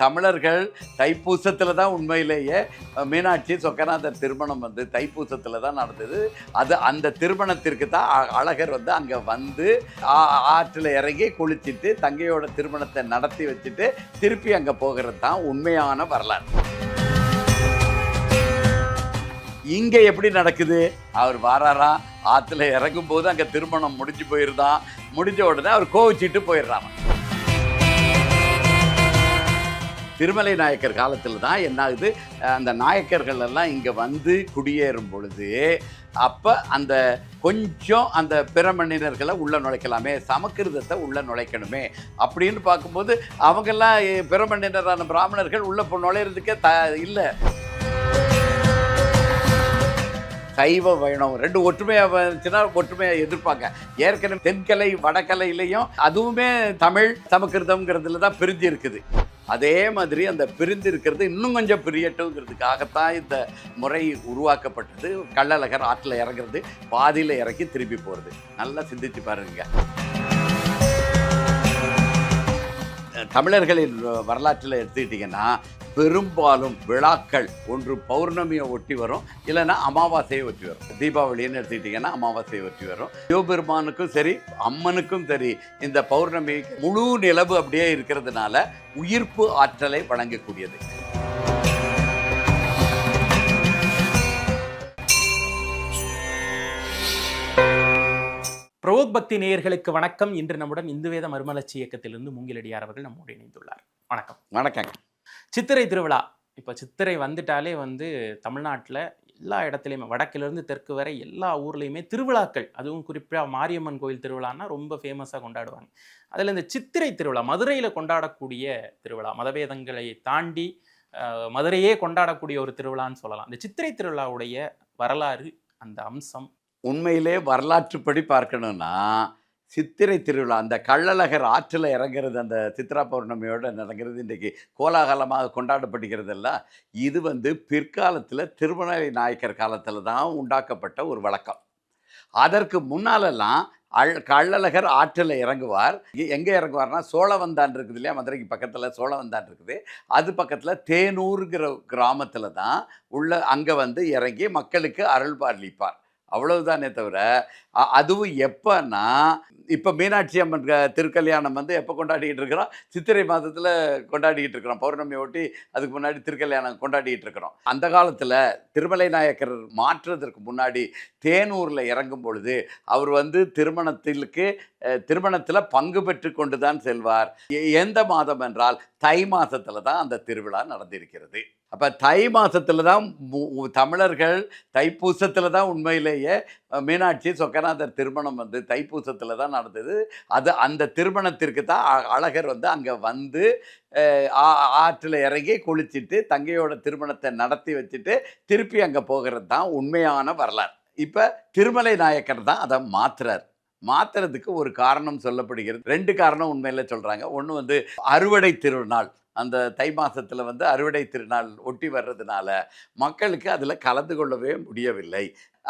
தமிழர்கள் தைப்பூசத்தில் தான் உண்மையிலேயே மீனாட்சி சொக்கநாதர் திருமணம் வந்து தைப்பூசத்தில் தான் நடந்தது. அது அந்த திருமணத்திற்கு தான் அழகர் வந்து அங்கே வந்து ஆற்றில் இறங்கி குளிச்சுட்டு தங்கையோட திருமணத்தை நடத்தி வச்சுட்டு திருப்பி அங்கே போகிறது தான் உண்மையான வரலாறு. இங்கே எப்படி நடக்குது? அவர் வாராராம், ஆற்றுல இறங்கும் போது அங்கே திருமணம் முடிஞ்சு போயிருந்தான். முடிஞ்ச உடனே அவர் கோவிச்சிட்டு போயிடுறாங்க. திருமலை நாயக்கர் காலத்தில் தான் என்ன ஆகுது, அந்த நாயக்கர்கள் எல்லாம் இங்கே வந்து குடியேறும் பொழுது அப்போ அந்த கொஞ்சம் அந்த பிற மனிதர்களை உள்ளே நுழைக்கலாமே, சமக்கிருதத்தை உள்ளே நுழைக்கணுமே அப்படின்னு பார்க்கும்போது அவங்கெல்லாம் பிற மனிதரான பிராமணர்கள் உள்ளே நுழையிறதுக்கே இல்லை. சைவ வைணவம் ரெண்டு ஒற்றுமையாக இருந்துச்சுன்னா ஒற்றுமையாக எதிர்ப்பாங்க. ஏற்கனவே தென்கலை வடக்கலையிலையும் அதுவுமே தமிழ் சமக்கிருதம்ங்கிறதுல தான் பிரிஞ்சு இருக்குது. அதே மாதிரி அந்த பிரிந்து இருக்கிறது இன்னும் கொஞ்சம் பிரியட்டுங்கிறதுக்காகத்தான் இந்த முறை உருவாக்கப்பட்டது. கள்ளழகர் ஆற்றில் இறங்குறது, பாதியில் இறக்கி திருப்பி போகிறது. நல்லா சிந்திச்சு பாருங்க. தமிழர்களின் வரலாற்றில் எடுத்துக்கிட்டிங்கன்னா பெரும்பாலும் விழாக்கள் ஒன்று பௌர்ணமியை ஒட்டி வரும், இல்லைன்னா அமாவாசையை ஒட்டி வரும். தீபாவளின்னு எடுத்துக்கிட்டிங்கன்னா அமாவாசையை ஒட்டி வரும். சிவபெருமானுக்கும் சரி அம்மனுக்கும் சரி இந்த பௌர்ணமி முழு நிலவு அப்படியே இருக்கிறதுனால உயிர்ப்பு ஆற்றலை வழங்கக்கூடியது. பிரவோக் பக்தி நேயர்களுக்கு வணக்கம். இன்று நம்முடன் இந்து வேத மறுமலர்ச்சி இயக்கத்திலிருந்து மூங்கிலடியார் அவர்கள் நம்மோடு இணைந்துள்ளார். வணக்கம். வணக்கம். சித்திரை திருவிழா, இப்போ சித்திரை வந்துட்டாலே தமிழ்நாட்டில் எல்லா இடத்துலையுமே வடக்கிலிருந்து தெற்கு வரை எல்லா ஊர்லேயுமே திருவிழாக்கள், அதுவும் குறிப்பாக மாரியம்மன் கோயில் திருவிழான்னா ரொம்ப ஃபேமஸாக கொண்டாடுவாங்க. அதில் இந்த சித்திரை திருவிழா மதுரையில் கொண்டாடக்கூடிய திருவிழா, மதவேதங்களை தாண்டி மதுரையே கொண்டாடக்கூடிய ஒரு திருவிழான்னு சொல்லலாம். இந்த சித்திரை திருவிழாவுடைய வரலாறு, அந்த அம்சம் உண்மையிலே வரலாற்றுப்படி பார்க்கணும்னா சித்திரை திருவிழா அந்த கள்ளழகர் ஆற்றில் இறங்குறது, அந்த சித்ரா பௌர்ணமியோடு நடக்கிறது இன்றைக்கி கோலாகலமாக கொண்டாடப்படுகிறதல்ல. இது பிற்காலத்தில் திருமலை நாயக்கர் காலத்தில் தான் உண்டாக்கப்பட்ட ஒரு வழக்கம். அதற்கு முன்னாலெல்லாம் கள்ளழகர் ஆற்றில் இறங்குவார். எங்கே இறங்குவார்னா சோழவந்தான் இருக்குது இல்லையா, மதுரைக்கு பக்கத்தில் சோழவந்தான் இருக்குது. அது பக்கத்தில் தேனூருங்கிற கிராமத்தில் தான் அங்கே இறங்கி மக்களுக்கு அருள்பாலிப்பார். அவ்வளவுதானே தவிர அதுவும் எப்போன்னா, இப்போ மீனாட்சி அம்மன் திருக்கல்யாணம் எப்போ கொண்டாடிக்கிட்டு இருக்கிறோம்? சித்திரை மாதத்தில் கொண்டாடிக்கிட்டு இருக்கிறோம். பௌர்ணமி ஒட்டி அதுக்கு முன்னாடி திருக்கல்யாணம் கொண்டாடிக்கிட்டு இருக்கிறோம். அந்த காலத்தில் திருமலை நாயக்கர் மாற்றுவதற்கு முன்னாடி தேனூரில் இறங்கும் பொழுது அவர் திருமணத்தில் பங்கு பெற்று கொண்டு தான் செல்வார். எந்த மாதம் என்றால் தை மாதத்தில் தான் அந்த திருவிழா நடந்திருக்கிறது. அப்போ தை மாதத்தில் தான் தமிழர்கள் தைப்பூசத்தில் தான் உண்மையிலேயே மீனாட்சி சொக்கநாதர் திருமணம் தைப்பூசத்தில் தான் நடந்தது. அது அந்த திருமணத்திற்கு தான் அழகர் அங்கே வந்து ஆற்றில் இறங்கி குளிச்சுட்டு தங்கையோட திருமணத்தை நடத்தி வச்சுட்டு திருப்பி அங்கே போகிறது தான் உண்மையான வரலாறு. இப்போ திருமலை நாயக்கர் தான் அதை மாற்றுறதுக்கு ஒரு காரணம் சொல்லப்படுகிறது. ரெண்டு காரணம் உண்மையில் சொல்கிறாங்க. ஒன்று அறுவடை திருநாள், அந்த தை மாதத்தில் அறுவடை திருநாள் ஒட்டி வர்றதுனால மக்களுக்கு அதில் கலந்து கொள்ளவே முடியவில்லை.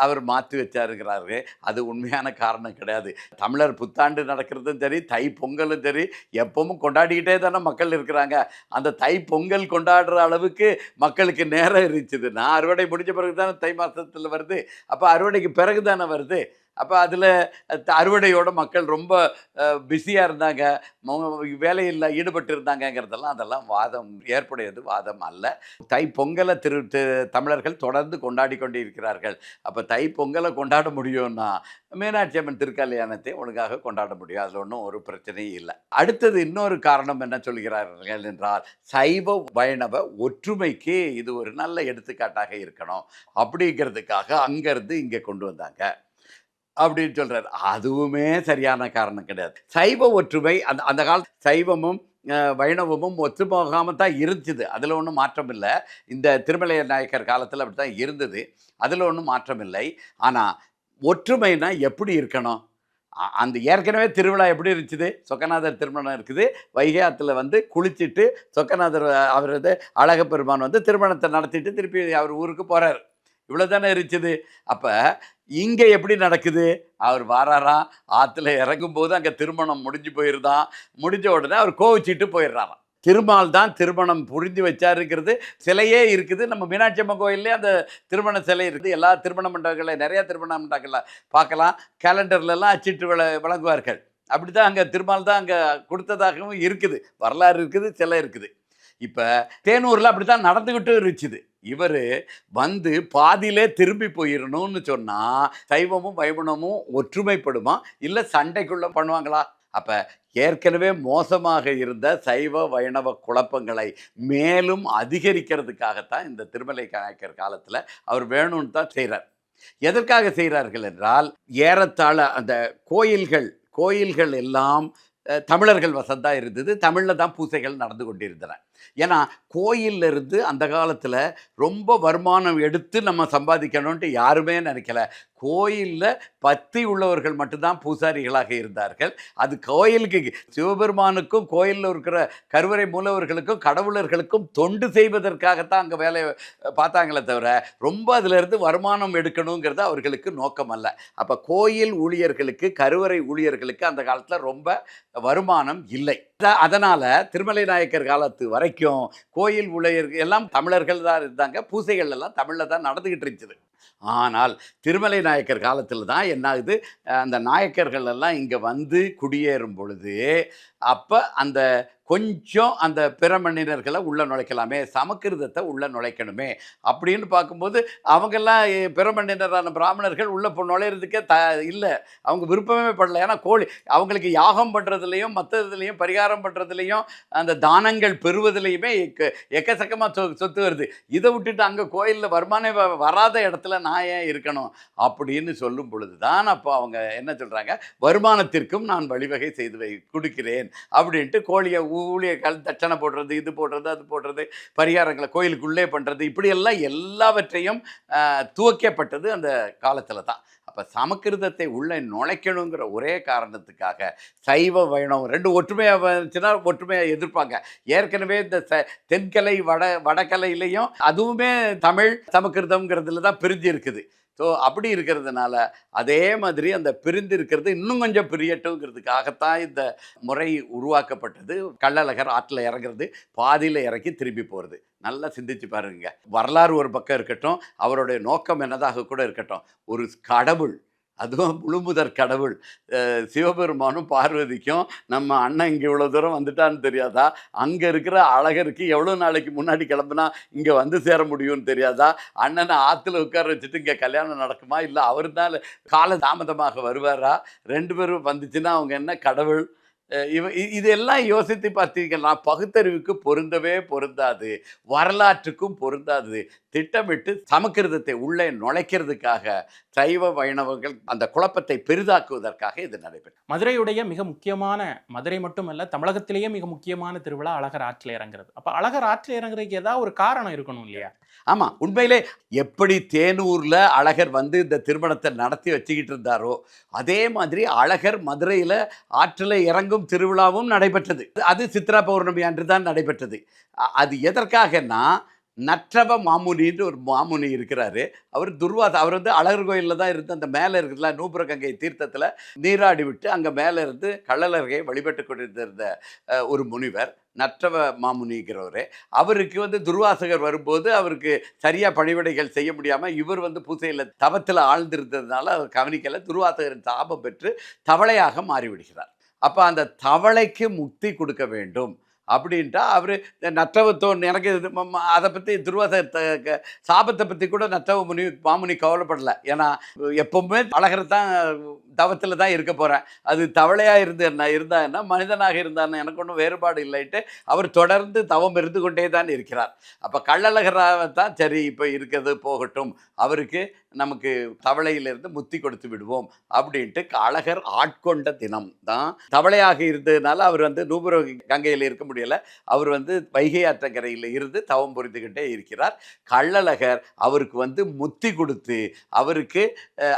அவர் மாற்றி வச்சாருங்கிறாரு. அது உண்மையான காரணம் கிடையாது. தமிழர் புத்தாண்டு நடக்கிறதும் சரி, தை பொங்கலும் சரி, எப்பவும் கொண்டாடிக்கிட்டே தானே மக்கள் இருக்கிறாங்க. அந்த தை பொங்கல் கொண்டாடுற அளவுக்கு மக்களுக்கு நேரம் இருந்துச்சுன்னா அறுவடை முடிஞ்ச பிறகு தானே தை மாதத்தில் வருது. அப்போ அறுவடைக்கு பிறகு தானே வருது. அப்போ அதில் அறுவடையோட மக்கள் ரொம்ப பிஸியாக இருந்தாங்க, வேலையில் ஈடுபட்டு இருந்தாங்கங்கிறதெல்லாம் அதெல்லாம் ஏற்புடையது வாதம் அல்ல. தை பொங்கலை தமிழர்கள் தொடர்ந்து கொண்டாடி கொண்டு இருக்கிறார்கள். அப்போ தை பொங்கலை கொண்டாட முடியும்னா மீனாட்சி அம்மன் திருக்கல்யாணத்தை ஒழுங்காக கொண்டாட முடியும். அதில் ஒன்றும் ஒரு பிரச்சனையும் இல்லை. அடுத்தது இன்னொரு காரணம் என்ன சொல்கிறார்கள் என்றால், சைவ வைணவ ஒற்றுமைக்கு இது ஒரு நல்ல எடுத்துக்காட்டாக இருக்கணும் அப்படிங்கிறதுக்காக அங்கேருந்து இங்கே கொண்டு வந்தாங்க அப்படின்னு சொல்கிறார். அதுவுமே சரியான காரணம் கிடையாது. சைவ ஒற்றுமை அந்த கால சைவமும் வைணவமும் ஒத்து போகாமல் தான் இருந்துச்சு. அதில் ஒன்றும் மாற்றம் இல்லை. இந்த திருமலை நாயக்கர் காலத்தில் அப்படி தான் இருந்தது. அதில் ஒன்றும் மாற்றம் இல்லை. ஆனால் ஒற்றுமைனா எப்படி இருக்கணும்? அந்த ஏற்கனவே திருவிழா எப்படி இருந்துச்சு? சொக்கநாதர் திருமணம் இருக்குது. வைகை ஆற்றுல குளிச்சுட்டு சொக்கநாதர் அவரது அழகப்பெருமான் திருமணத்தை நடத்திட்டு திருப்பி அவர் ஊருக்கு போகிறார். இவ்வளோ தானே இருந்துச்சு. அப்போ இங்கே எப்படி நடக்குது? அவர் வாராராம், ஆற்றுல இறங்கும் போது அங்கே திருமணம் முடிஞ்சு போயிருந்தான். முடிஞ்ச உடனே அவர் கோவிச்சிட்டு போயிடுறாராம். திருமால் தான் திருமணம் புரிந்து வச்சாருங்கிறது சிலையே இருக்குது. நம்ம மீனாட்சி அம்மன் கோயில்லே அந்த திருமண சிலை இருக்குது. எல்லா திருமண மண்டபங்களில் நிறைய திருமண மண்டபங்களில் பார்க்கலாம். கேலண்டர்லலாம் அச்சிட்டு வழங்குவார்கள். அப்படி தான் அங்கே திருமால் தான் அங்கே கொடுத்ததாகவும் இருக்குது. வரலாறு இருக்குது, சிலை இருக்குது. இப்போ தேனூரில் அப்படி தான் நடந்துக்கிட்டும் இருந்துச்சுது. இவர் வந்து பாதியிலே திரும்பி போயிடணும்னு சொன்னால் சைவமும் வைணவமும் ஒற்றுமைப்படுமா, இல்லை சண்டைக்குள்ளே பண்ணுவாங்களா? அப்போ ஏற்கனவே மோசமாக இருந்த சைவ வைணவ குழப்பங்களை மேலும் அதிகரிக்கிறதுக்காகத்தான் இந்த திருமலை நாயக்கர் காலத்தில் அவர் வேணும்னு தான் செய்கிறார். எதற்காக செய்கிறார்கள் என்றால், ஏறத்தாழ அந்த கோயில்கள் எல்லாம் தமிழர்கள் வசந்தான் இருந்தது. தமிழில் தான் பூசைகள் நடந்து கொண்டிருந்தன. ஏன்னா கோயில்ல இருந்து அந்த காலத்தில் ரொம்ப வருமானம் எடுத்து நம்ம சம்பாதிக்கணும்ன்ட்டு யாருமே நினைக்கல. கோயிலில் பக்தி உள்ளவர்கள் மட்டும்தான் பூசாரிகளாக இருந்தார்கள். அது கோயிலுக்கு சிவபெருமானுக்கும் கோயிலில் இருக்கிற கருவறை மூலவர்களுக்கும் கடவுளர்களுக்கும் தொண்டு செய்வதற்காகத்தான் அங்கே வேலையை பார்த்தாங்களே தவிர ரொம்ப அதிலிருந்து வருமானம் எடுக்கணுங்கிறது அவர்களுக்கு நோக்கம் அல்ல. அப்போ கோயில் ஊழியர்களுக்கு, கருவறை ஊழியர்களுக்கு அந்த காலத்தில் ரொம்ப வருமானம் இல்லை. அதனால் திருமலை நாயக்கர் காலத்து வரைக்கும் கோயில் ஊழியர்கள் எல்லாம் தமிழர்கள் தான் இருந்தாங்க. பூசைகள் எல்லாம் தமிழில் தான் நடந்துக்கிட்டு இருந்துச்சு. ஆனால் திருமலை நாயக்கர் காலத்தில் தான் என்ன ஆகுது, அந்த நாயக்கர்கள் எல்லாம் இங்கே வந்து குடியேறும் பொழுது அப்போ அந்த கொஞ்சம் அந்த பிற மனிதர்களை உள்ளே நுழைக்கலாமே, சமக்கிருதத்தை உள்ளே நுழைக்கணுமே அப்படின்னு பார்க்கும்போது அவங்கெல்லாம் பிற மனிதரான பிராமணர்கள் உள்ளே நுழையிறதுக்கே இல்லை, அவங்க விருப்பமே படலை. ஏன்னா அவங்களுக்கு யாகம் பண்ணுறதுலையும் மற்றதுலேயும் பரிகாரம் பண்ணுறதுலையும் அந்த தானங்கள் பெறுவதிலையுமே எக்கச்சக்கமாக சொத்து வருது. இதை விட்டுட்டு அங்கே கோயிலில் வருமானம் வராத இடத்துல நான் ஏன் இருக்கணும் அப்படின்னு சொல்லும் பொழுது தான் அப்போ அவங்க என்ன சொல்கிறாங்க, வருமானத்திற்கும் நான் வழிவகை செய்து கொடுக்கிறேன் அப்படின்ட்டு கோழியை ஊழியர்கள் தட்சணை போடுறது, இது போடுறது, அது போடுறது, பரிகாரங்களை கோயிலுக்குள்ளே பண்ணுறது, இப்படியெல்லாம் எல்லாவற்றையும் துவக்கப்பட்டது அந்த காலத்தில் தான். அப்போ சமக்கிருதத்தை உள்ளே நுழைக்கணுங்கிற ஒரே காரணத்துக்காக சைவ வைணவம் ரெண்டு ஒற்றுமையாக வந்துச்சுன்னா ஒற்றுமையாக எதிர்ப்பாங்க. ஏற்கனவே இந்த தென்கலை வடகலையிலையும் அதுவுமே தமிழ் சமக்கிருதம்ங்கிறதுல தான் பிரிஞ்சு இருக்குது. ஸோ அப்படி இருக்கிறதுனால அதே மாதிரி அந்த பிரிந்து இருக்கிறது இன்னும் கொஞ்சம் பிரியட்டுங்கிறதுக்காகத்தான் இந்த முறை உருவாக்கப்பட்டது. கள்ளழகர் ஆற்றில் இறங்குறது, பாதியில் இறக்கி திரும்பி போகிறது. நல்லா சிந்திச்சு பாருங்க. வரலாறு ஒரு பக்கம் இருக்கட்டும், அவருடைய நோக்கம் என்னதாக கூட இருக்கட்டும், ஒரு கடவுள், அதுவும் முழுமுதற் கடவுள் சிவபெருமானும் பார்வதிக்கும் நம்ம அண்ணன் இங்கே இவ்வளோ தூரம் வந்துட்டான்னு தெரியாதா? அங்கே இருக்கிற அழகருக்கு எவ்வளோ நாளைக்கு முன்னாடி கிளம்புனா இங்கே வந்து சேர முடியும்னு தெரியாதா? அண்ணனை ஆற்றுல உட்கார வச்சுட்டு இங்கே கல்யாணம் நடக்குமா, இல்லை அவர் தான் கால தாமதமாக வருவாரா? ரெண்டு பேரும் வந்துச்சுன்னா அவங்க என்ன கடவுள்? இதெல்லாம் யோசித்து பார்த்தீங்கன்னா பகுத்தறிவுக்கு பொருந்தவே பொருந்தாது, வரலாற்றுக்கும் பொருந்தாது. திட்டமிட்டு சமக்கிருதத்தை உள்ளே நுழைக்கிறதுக்காக சைவ வைணவர்கள் அந்த குழப்பத்தை பெரிதாக்குவதற்காக இது நடைபெறும். மதுரையுடைய மிக முக்கியமான, மதுரை மட்டுமல்ல தமிழகத்திலேயே மிக முக்கியமான திருவிழா அழகர் ஆற்றில் இறங்குறது. அப்போ அழகர் ஆற்றில் இறங்குறதுக்கு ஏதாவது ஒரு காரணம் இருக்கணும் இல்லையா? ஆமாம், உண்மையிலே எப்படி தேனூரில் அழகர் வந்து இந்த திருமணத்தை நடத்தி வச்சுக்கிட்டு இருந்தாரோ அதே மாதிரி அழகர் மதுரையில் ஆற்றில் இறங்கும் திருவிழாவும் நடைபெற்றது. அது சித்ரா பௌர்ணமி அன்று தான் நடைபெற்றது. அது எதற்காகன்னா, நற்றவ மாமுனின்னு ஒரு மாமுனி இருக்கிறாரு. அவர் அவர் வந்து அழகர் கோயிலில் தான் இருந்து அந்த மேலே இருக்கிறதுல நூபுர கங்கை தீர்த்தத்தில் நீராடி விட்டு அங்கே மேலே இருந்து கள்ளழகரை வழிபட்டு கொண்டிருந்த ஒரு முனிவர் நற்றவ மாமுனிங்கிறவர். அவருக்கு வந்து துர்வாசகர் வரும்போது அவருக்கு சரியாக பணிவிடைகள் செய்ய முடியாமல் இவர் வந்து பூசையில் தவத்தில் ஆழ்ந்திருந்ததுனால அவர் கவனிக்கலை. துர்வாசகரின் சாபம் பெற்று தவளையாக மாறிவிடுகிறார். அப்போ அந்த தவளைக்கு முக்தி கொடுக்க வேண்டும் அப்படின்ட்டா அவர் நற்றவத்தோன் எனக்கு அதை பற்றி துர்வாசகர் சாபத்தை பற்றி கூட நற்றவ மாமுனி கவலைப்படலை. ஏன்னா எப்பவுமே அழகர் தான் தவத்தில் தான் இருக்க போகிறேன், அது தவளையாக இருந்தான்னா மனிதனாக இருந்தான்னு எனக்கு ஒன்றும் வேறுபாடு இல்லைட்டு அவர் தொடர்ந்து தவம் இருந்து கொண்டே தான் இருக்கிறார். அப்போ கள்ளழகராக தான் சரி இப்போ இருக்கிறது போகட்டும், அவருக்கு நமக்கு தவளையிலிருந்து முத்தி கொடுத்து விடுவோம் அப்படின்ட்டு அழகர் ஆட்கொண்ட தினம் தான் தவளையாக இருந்ததுனால அவர் வந்து நூபுர கங்கையில் இருக்க முடியலை. அவர் வந்து வைகை ஆற்றங்கரையில் இருந்து தவம் புரிந்துக்கிட்டே இருக்கிறார். கள்ளழகர் அவருக்கு வந்து முத்தி கொடுத்து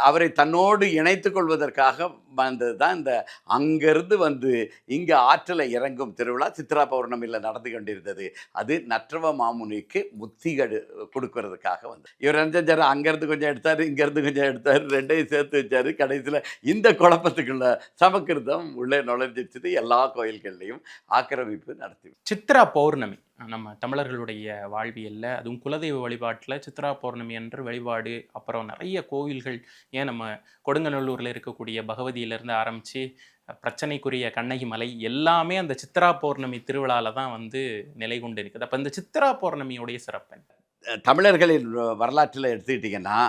அவரை தன்னோடு இணைத்து கொள்வதற்காக வந்தது தான் இந்த அங்கிருந்து வந்து இங்கே ஆற்றில் இறங்கும் திருவிழா சித்ரா பௌர்ணமியில் நடந்து கொண்டிருந்தது. அது நற்றவ மாமுனிக்கு முத்தி கொடுக்கறதுக்காக வந்து இவர் அங்கிருந்து கொஞ்சம் எடுத்து எடுத்தார், இங்கேருந்து கொஞ்சம் எடுத்தார், ரெண்டையும் சேர்த்து வச்சார். கடைசியில் இந்த குழப்பத்துக்குள்ள சமக்கிருதம் உள்ளே நுழைஞ்சிடுச்சு. எல்லா கோயில்கள்லையும் ஆக்கிரமிப்பு நடத்தி. சித்ரா பௌர்ணமி நம்ம தமிழர்களுடைய வாழ்வியல்ல, அதுவும் குலதெய்வ வழிபாட்டில் சித்ரா பௌர்ணமி அன்று வழிபாடு, அப்புறம் நிறைய கோவில்கள், ஏன் நம்ம கொடுங்கநல்லூரில் இருக்கக்கூடிய பகவதியிலேருந்து ஆரம்பித்து பிரச்சனைக்குரிய கண்ணகி மலை எல்லாமே அந்த சித்ரா பௌர்ணமி திருவிழாவில் தான் வந்து நிலை கொண்டு இருக்குது. அப்போ இந்த சித்ரா பௌர்ணமியுடைய சிறப்பு தமிழர்களின் வரலாற்றில் எடுத்துக்கிட்டிங்கன்னா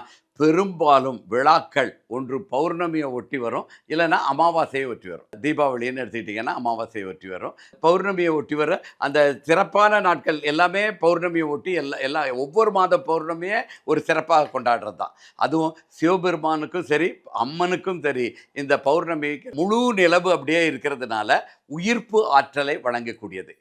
பெரும்பாலும் விழாக்கள் ஒன்று பௌர்ணமியை ஒட்டி வரும், இல்லைன்னா அமாவாசையை ஒட்டி வரும். தீபாவளின்னு எடுத்துக்கிட்டிங்கன்னா அமாவாசையை ஒட்டி வரும். பௌர்ணமியை ஒட்டி வர அந்த சிறப்பான நாட்கள் எல்லாமே பௌர்ணமியை ஒட்டி எல்லாம் ஒவ்வொரு மாத பௌர்ணமியை ஒரு சிறப்பாக கொண்டாடுறது தான். அதுவும் சிவபெருமானுக்கும் சரி அம்மனுக்கும் சரி இந்த பௌர்ணமிக்கு முழு நிலவு அப்படியே இருக்கிறதுனால உயிர்ப்பு ஆற்றலை வழங்கக்கூடியது.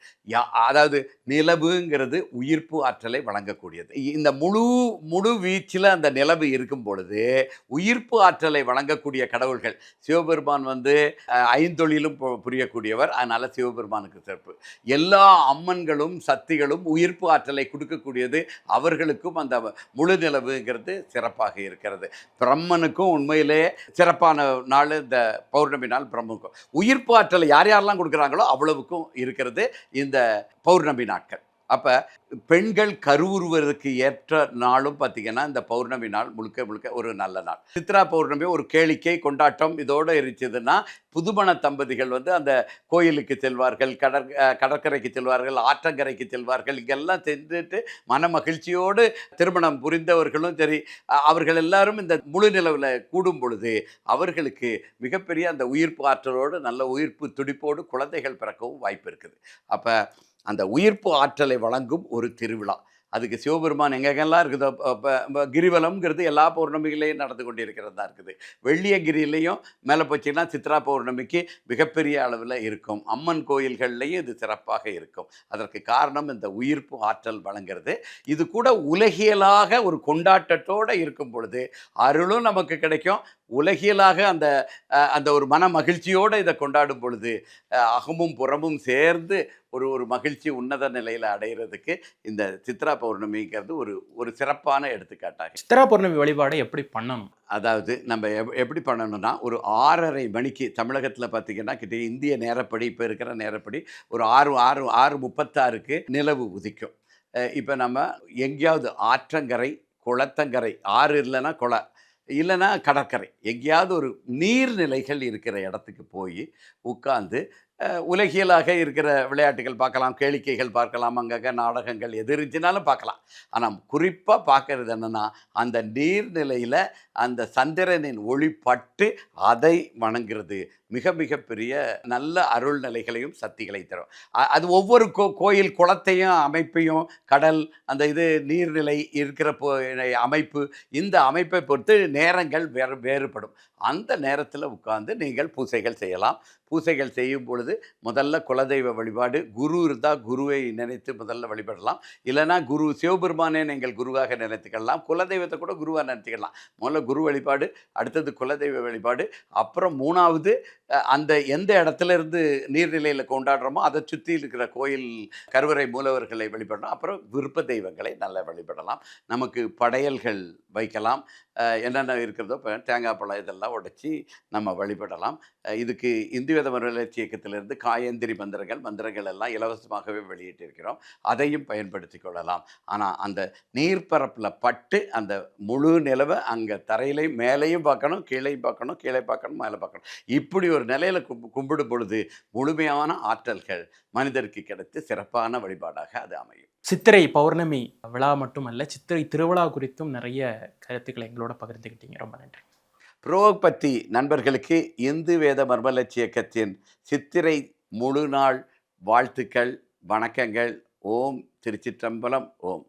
அதாவது நிலவுங்கிறது உயிர்ப்பு ஆற்றலை வழங்கக்கூடியது. இந்த முழு வீச்சில் அந்த நிலவு இருக்கும் பொழுது உயிர்ப்பு ஆற்றலை வழங்கக்கூடிய கடவுள்கள். சிவபெருமான் வந்து ஐந்தொழிலும் புரியக்கூடியவர், அதனால சிவபெருமானுக்கு சிறப்பு. எல்லா அம்மன்களும் சக்திகளும் உயிர்ப்பு ஆற்றலை கொடுக்கக்கூடியது, அவர்களுக்கும் அந்த முழு நிலவுங்கிறது சிறப்பாக இருக்கிறது. பிரம்மனுக்கும் உண்மையிலே சிறப்பான நாள் இந்த பௌர்ணமி நாள். பிரம்மனுக்கும் உயிர்ப்பு ஆற்றலை யார் யாரெல்லாம் கொடுக்குறாங்களோ அவ்வளவுக்கும் இருக்கிறது இந்த பௌர்ணமி நாட்கள். அப்போ பெண்கள் கருவுறுவதற்கு ஏற்ற நாளும் பார்த்திங்கன்னா இந்த பௌர்ணமி நாள் முழுக்க ஒரு நல்ல நாள். சித்ரா பௌர்ணமி ஒரு கேளிக்கை கொண்டாட்டம் இதோடு இருந்துச்சுன்னா புதுமண தம்பதிகள் வந்து அந்த கோயிலுக்கு செல்வார்கள், கடற்கரைக்கு செல்வார்கள், ஆற்றங்கரைக்கு செல்வார்கள். இங்கெல்லாம் சென்றுட்டு மன மகிழ்ச்சியோடு திருமணம் புரிந்தவர்களும் சரி, அவர்கள் எல்லாரும் இந்த முழு நிலவில் கூடும் பொழுது அவர்களுக்கு மிகப்பெரிய அந்த உயிர்ப்பு ஆற்றலோடு நல்ல உயிர்ப்பு துடிப்போடு குழந்தைகள் பிறக்கவும் வாய்ப்பு இருக்குது. அப்போ அந்த உயிர்ப்பு ஆற்றலை வழங்கும் ஒரு திருவிழா. அதுக்கு சிவபெருமான் எங்கெங்கெல்லாம் இருக்குதோ, கிரிவலம்ங்கிறது எல்லா பௌர்ணமிகளையும் நடந்து கொண்டு இருக்கிறது தான் இருக்குது. வெள்ளியங்கிரியிலையும் மேலே போச்சுன்னா சித்ரா பௌர்ணமிக்கு மிகப்பெரிய அளவில் இருக்கும். அம்மன் கோயில்கள்லையும் இது சிறப்பாக இருக்கும். அதற்கு காரணம் இந்த உயிர்ப்பு ஆற்றல் வழங்குறது. இது கூட உலகியலாக ஒரு கொண்டாட்டத்தோடு இருக்கும் பொழுது அருளும் நமக்கு கிடைக்கும். உலகியலாக அந்த ஒரு மன மகிழ்ச்சியோடு இதை கொண்டாடும் பொழுது அகமும் புறமும் சேர்ந்து ஒரு மகிழ்ச்சி உன்னத நிலையில் அடைகிறதுக்கு இந்த சித்ரா பௌர்ணமிங்கிறது ஒரு சிறப்பான எடுத்துக்காட்டாக. சித்ரா பௌர்ணமி வழிபாடை எப்படி பண்ணணும்? அதாவது நம்ம எப்படி பண்ணணும்னா ஒரு 6:30 மணிக்கு தமிழகத்தில் பார்த்திங்கன்னா கிட்ட இந்திய நேரப்படி இப்போ இருக்கிற நேரப்படி ஒரு 6:36க்கு நிலவு உதிக்கும். இப்போ நம்ம எங்கேயாவது ஆற்றங்கரை, குளத்தங்கரை, ஆறு இல்லைன்னா குளை, இல்லைன்னா கடற்கரை, எங்கேயாவது ஒரு நீர்நிலைகள் இருக்கிற இடத்துக்கு போய் உட்கார்ந்து உலகியலாக இருக்கிற விளையாட்டுகள் பார்க்கலாம், கேளிக்கைகள் பார்க்கலாம், அங்கங்கே நாடகங்கள் எது இருந்துச்சுனாலும் பார்க்கலாம். ஆனால் குறிப்பாக பார்க்கறது என்னென்னா அந்த நீர்நிலையில் அந்த சந்திரனின் ஒளி பட்டு அதை வணங்குறது மிக பெரிய நல்ல அருள் நிலைகளையும் சக்திகளை தரும். அது ஒவ்வொரு கோயில் குளத்தையும் அமைப்பையும் கடல் அந்த நீர்நிலை இருக்கிற அமைப்பு, இந்த அமைப்பை பொறுத்து நேரங்கள் வேறுபடும். அந்த நேரத்தில் உட்கார்ந்து நீங்கள் பூசைகள் செய்யலாம். பூசைகள் செய்யும் பொழுது முதல்ல குலதெய்வ வழிபாடு, குரு இருந்தால் குருவை நினைத்து முதல்ல வழிபடலாம். இல்லைனா குரு சிவபெருமானே நீங்கள் குருவாக நினைத்துக்கலாம். குலதெய்வத்தை கூட குருவாக நினைத்துக்கலாம். முதல்ல குரு வழிபாடு, அடுத்தது குலதெய்வ வழிபாடு, அப்புறம் மூணாவது அந்த எந்த இடத்துல இருந்து நீர்நிலையில் கொண்டாடுறோமோ அதை சுற்றி இருக்கிற கோயில் கருவறை மூலவர்களை வழிபடணும். அப்புறம் விருப்ப தெய்வங்களை நல்லா வழிபடலாம். நமக்கு படையல்கள் வைக்கலாம். என்னென்ன இருக்கிறதோ தேங்காய் பழம் இதெல்லாம் உடைச்சி நம்ம வழிபடலாம். இதுக்கு இந்து வேத மறுமலர்ச்சி இயக்கத்திலிருந்து காயந்திரி மந்திரங்கள் எல்லாம் இலவசமாகவே வெளியிட்டிருக்கிறோம். அதையும் பயன்படுத்தி கொள்ளலாம். ஆனால் அந்த நீர்ப்பரப்பில் பட்டு அந்த முழு நிலவை அங்கே தரையிலையும் மேலேயும் பார்க்கணும், கீழையும் பார்க்கணும், கீழே பார்க்கணும், மேலே பார்க்கணும். இப்படி ஒரு நிலையில் கும்பிடும் பொழுது முழுமையான ஆற்றல்கள் மனிதருக்கு கிடைத்து சிறப்பான வழிபாடாக அது அமையும். சித்திரை பௌர்ணமி விழா மட்டுமல்ல, சித்திரை திருவிழா குறித்தும் நிறைய கருத்துக்களை எங்களோட பகிர்ந்துக்கிட்டீங்க. ரொம்ப நன்றி. புரோபத்தி நண்பர்களுக்கு இந்து வேத மர்மலட்சி இயக்கத்தின் சித்திரை முழு நாள் வாழ்த்துக்கள், வணக்கங்கள். ஓம் திருச்சிற்றம்பலம். ஓம்.